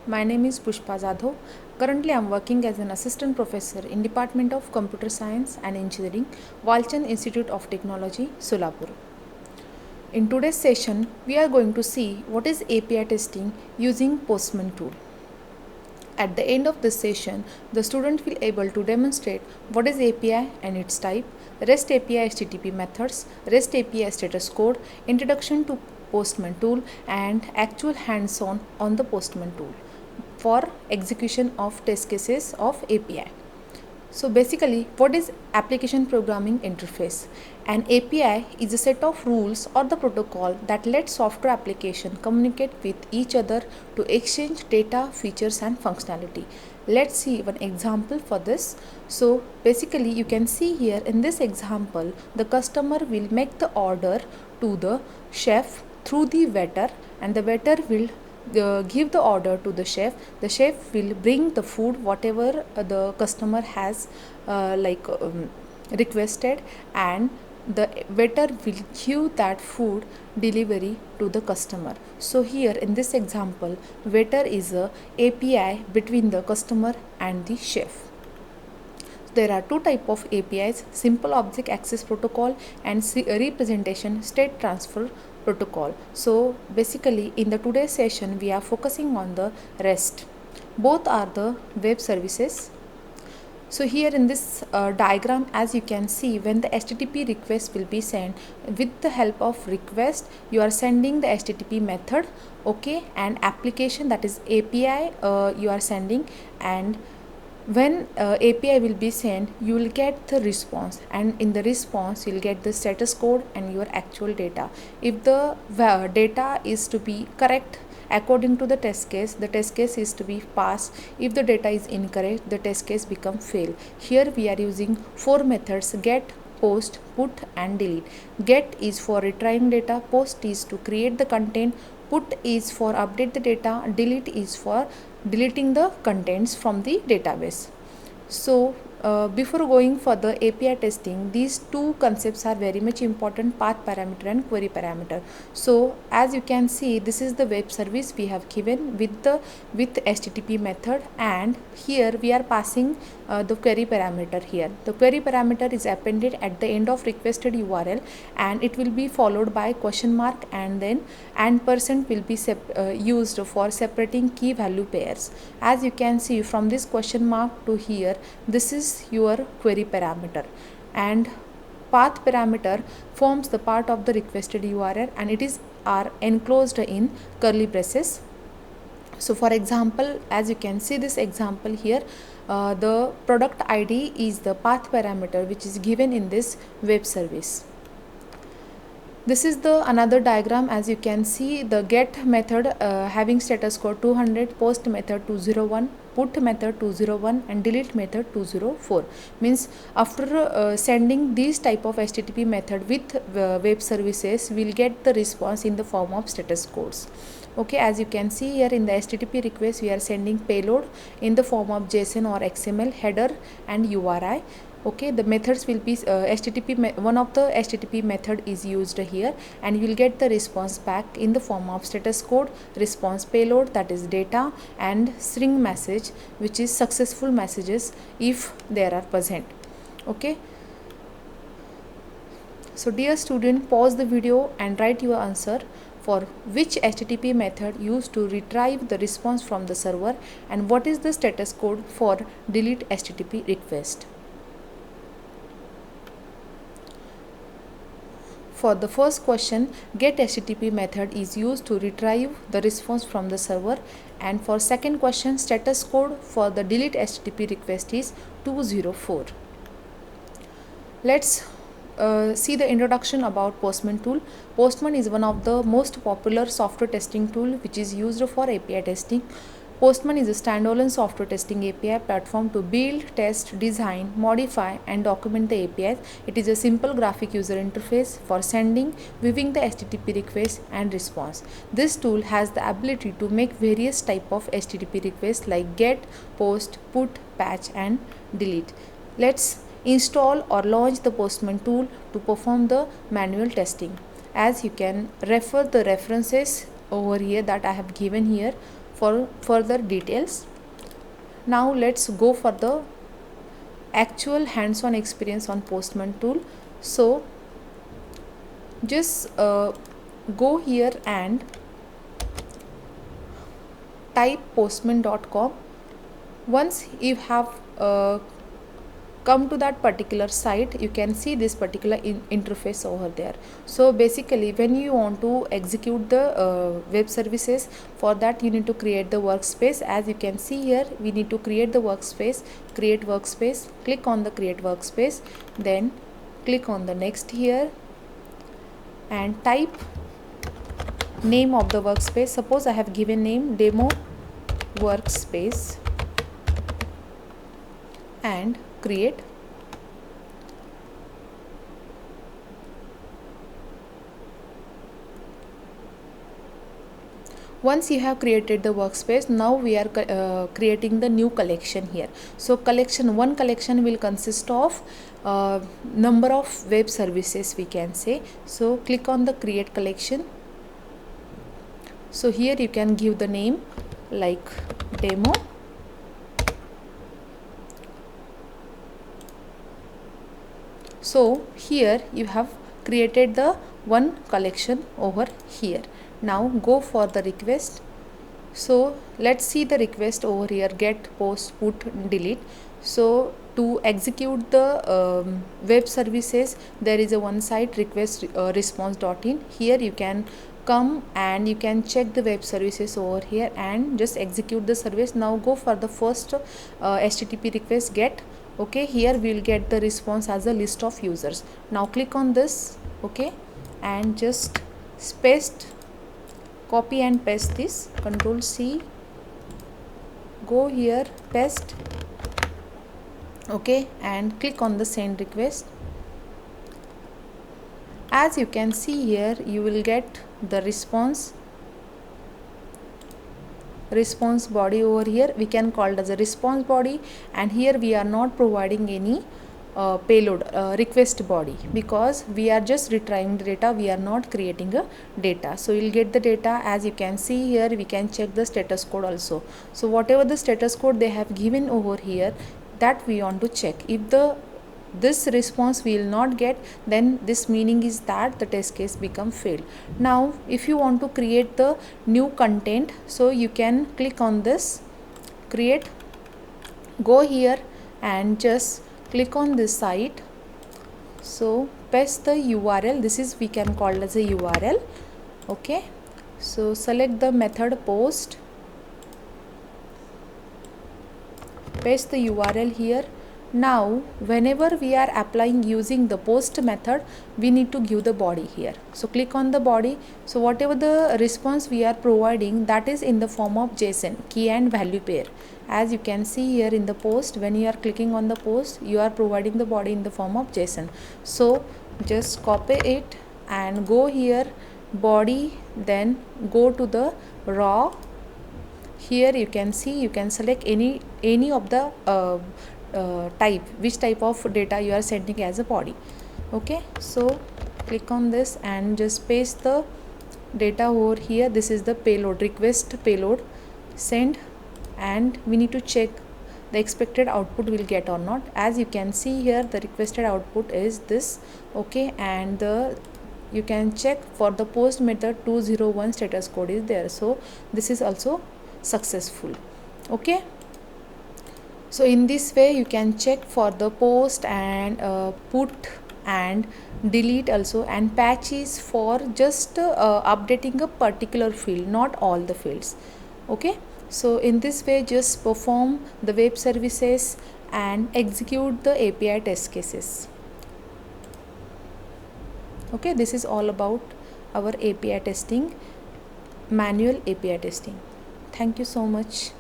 My name is Pushpa Jadhav. Currently, I am working as an assistant professor in Department of Computer Science and Engineering, Walchand Institute of Technology, Solapur. In today's session, we are going to see what is API testing using POSTMAN tool. At the end of this session, the student will able to demonstrate what is API and its type, REST API HTTP methods, REST API status code, introduction to POSTMAN tool, and actual hands-on on the POSTMAN tool for execution of test cases of API. So basically, what is application programming interface? An API is a set of rules or the protocol that lets software application communicate with each other to exchange data, features and functionality. Let's see one example for this. So basically, you can see here in this example, the customer will make the order to the chef through the waiter, and the waiter will give the order to the chef. The chef will bring the food whatever the customer has requested, and the waiter will give that food delivery to the customer. So here in this example, waiter is a API between the customer and the chef. There are two types of APIs: simple object access protocol and representation state transfer protocol. So basically in the today's session we are focusing on the REST. Both are the web services. So here in this diagram, as you can see, when the HTTP request will be sent, with the help of request you are sending the HTTP method, okay, and application, that is API, you are sending, and when API will be sent, you will get the response, and in the response you will get the status code and your actual data. If the data is to be correct according to the test case is to be passed. If the data is incorrect, the test case become fail. Here we are using four methods: get, post, put and delete. Get is for retrieving data, post is to create the content, put is for update the data, delete is for deleting the contents from the database. So before going for the API testing, these two concepts are very much important: path parameter and query parameter. So as you can see, this is the web service we have given with HTTP method, and here we are passing the query parameter. Here the query parameter is appended at the end of requested URL, and it will be followed by question mark, and then %& will be used for separating key value pairs. As you can see from this question mark to here, this is your query parameter, and path parameter forms the part of the requested URL, and it is enclosed in curly braces. So for example, as you can see this example here, the product ID is the path parameter which is given in this web service. This is the another diagram. As you can see, the get method having status code 200, post method 201, put method 201 and delete method 204. Means after sending these type of HTTP method with web services, we'll get the response in the form of status codes. Okay, as you can see here in the HTTP request, we are sending payload in the form of JSON or XML, header and URI. Okay, the methods will be one of the HTTP method is used here, and you will get the response back in the form of status code, response payload, that is data, and string message, which is successful messages if there are present. Okay, so dear student, pause the video and write your answer for which HTTP method used to retrieve the response from the server, and what is the status code for delete HTTP request. For the first question, get HTTP method is used to retrieve the response from the server, and for second question, status code for the delete HTTP request is 204. Let's see the introduction about POSTMAN tool. POSTMAN is one of the most popular software testing tool which is used for API testing. POSTMAN is a standalone software testing API platform to build, test, design, modify and document the APIs. It is a simple graphic user interface for sending, viewing the HTTP request and response. This tool has the ability to make various type of HTTP requests like get, post, put, patch and delete. Let's install or launch the POSTMAN tool to perform the manual testing. As you can refer the references over here that I have given here. for further details. Now let's go for the actual hands-on experience on Postman tool. So just go here and type postman.com. Once you have come to that particular site, you can see this particular interface over there. So basically when you want to execute the web services, for that you need to create the workspace. As you can see here, we need to create the workspace. Create workspace, click on the create workspace, then click on the next here and type name of the workspace. Suppose I have given name demo workspace and create. Once you have created the workspace, now we are creating the new collection here. So one collection will consist of number of web services, we can say. So click on the create collection. So here you can give the name like demo. So here you have created the one collection over here. Now go for the request. So let's see the request over here, get, post, put, delete. So to execute the web services, there is a one site request response.in. Here you can come and you can check the web services over here and just execute the service. Now go for the first HTTP request, get. Okay, here we will get the response as a list of users. Now click on this, okay, and just copy and paste this, Control C, go here, paste, okay, and click on the send request. As you can see here, you will get the response body over here. We can call it as a response body, and here we are not providing any payload request body because we are just retrieving the data, we are not creating a data. So you'll get the data. As you can see here, we can check the status code also. So whatever the status code they have given over here, that we want to check. If this response we will not get, then this meaning is that the test case become failed. Now if you want to create the new content, so you can click on this create, go here and just click on this site. So paste the URL, this is we can call as a URL, okay. So select the method post, paste the URL here. Now whenever we are applying using the post method, we need to give the body here. So click on the body. So whatever the response we are providing, that is in the form of JSON, key and value pair. As you can see here in the post, when you are clicking on the post, you are providing the body in the form of JSON. So just copy it and go here, body, then go to the raw. Here you can see, you can select any of the type, which type of data you are sending as a body, okay. So click on this and just paste the data over here. This is the payload, request payload, send, and we need to check the expected output will get or not. As you can see here, the requested output is this, okay, and you can check for the post method 201 status code is there. So this is also successful, okay. So in this way you can check for the post and put and delete also, and patches for just updating a particular field, not all the fields, okay. So in this way just perform the web services and execute the API test cases, okay. This is all about our API testing, manual API testing. Thank you so much.